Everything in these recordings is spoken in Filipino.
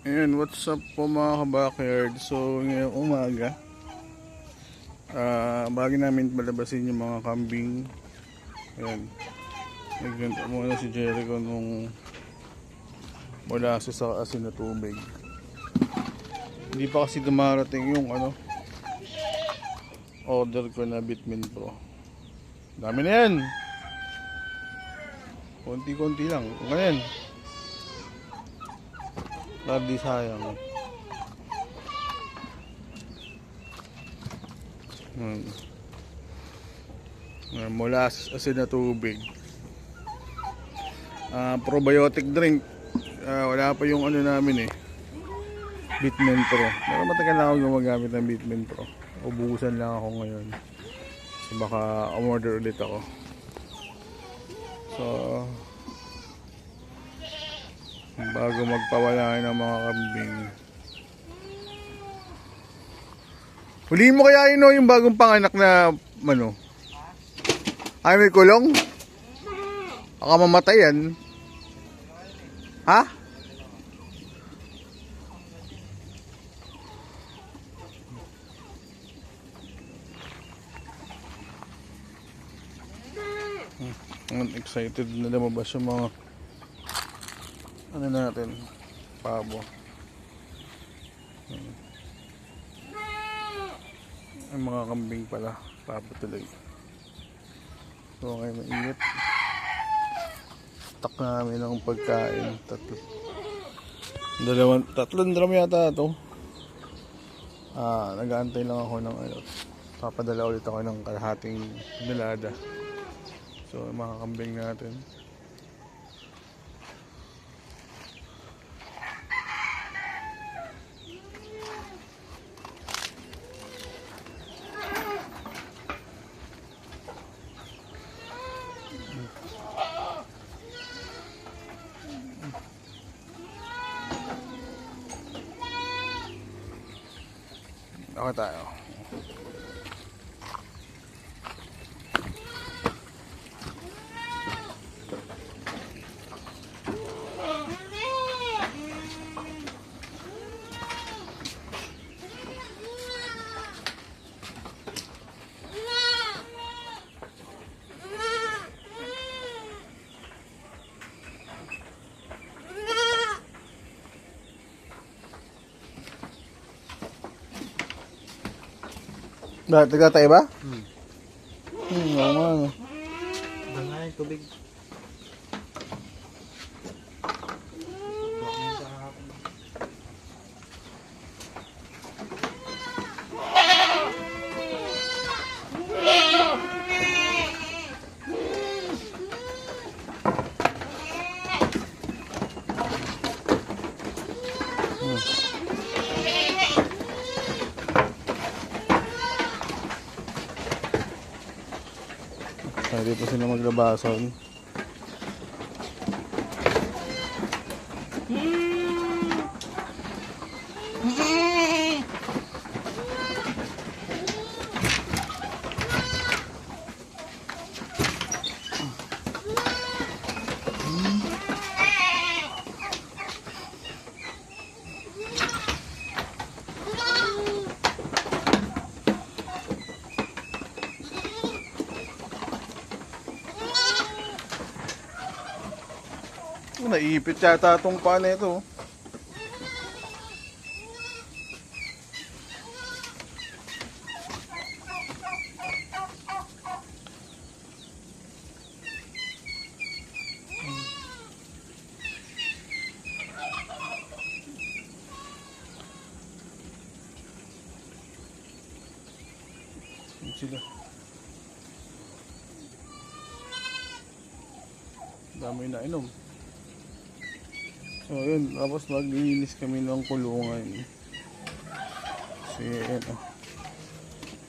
Ayan, what's up po mga kabackyard. So ngayong umaga, bago namin palabasin yung mga kambing. Ayan, nagganto muna si Jericho nung molasses sa asin na tubig. Hindi pa kasi dumarating yung order ko na Bitmin Pro. Dami na yan, konti-konti lang. Ngayon di sayang. Molasses asin na tubig. Probiotic drink. Wala pa yung namin Bitmin Pro. Pero matagal na ako gumagamit ng Bitmin Pro. Ubusan lang ako ngayon. So baka umorder ulit ako. So bago magpawala ng mga kambing. Huliin mo kaya yung bagong panganak na ay may kulong? Baka mamatay yan. Ha? Excited na lumabas yung mga natin, pabo. Ang mga kambing pala, pabo tuloy. So ngayon mainit. Stock namin ng pagkain. Tatlong drum yata ito. Nag-aantay lang ako ng papadala ulit ako ng kalahating nilada. So mga kambing natin. Ako tayo. Nagtatay ba? Oo nga. Bangay, tubig. Hindi pa sila maglabasan. Naipit yata itong paa na ito. Sila. Dami na inom. So yun, tapos maglilinis kami ng kulungan. Kasi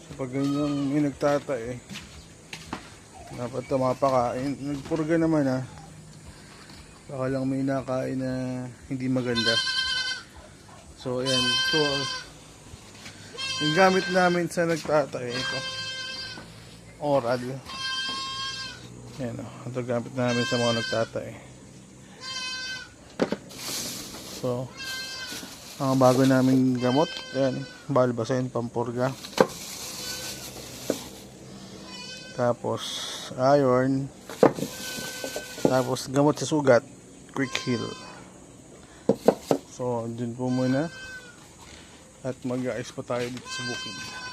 so pag ganyan may nagtatay dapat mapakain. Nagpurga naman baka lang may nakain na hindi maganda. So ayan, so yung gamit namin sa nagtatay ito, oral. Ayan ito gamit namin sa mga nagtatay. So Ang bago naming gamot. Ayan, Balbasen, Pampurga. Tapos iron. Tapos gamot sa sugat, Quick Heal. So, dun po muna. At mag-a-ice pa tayo dito sa bukid.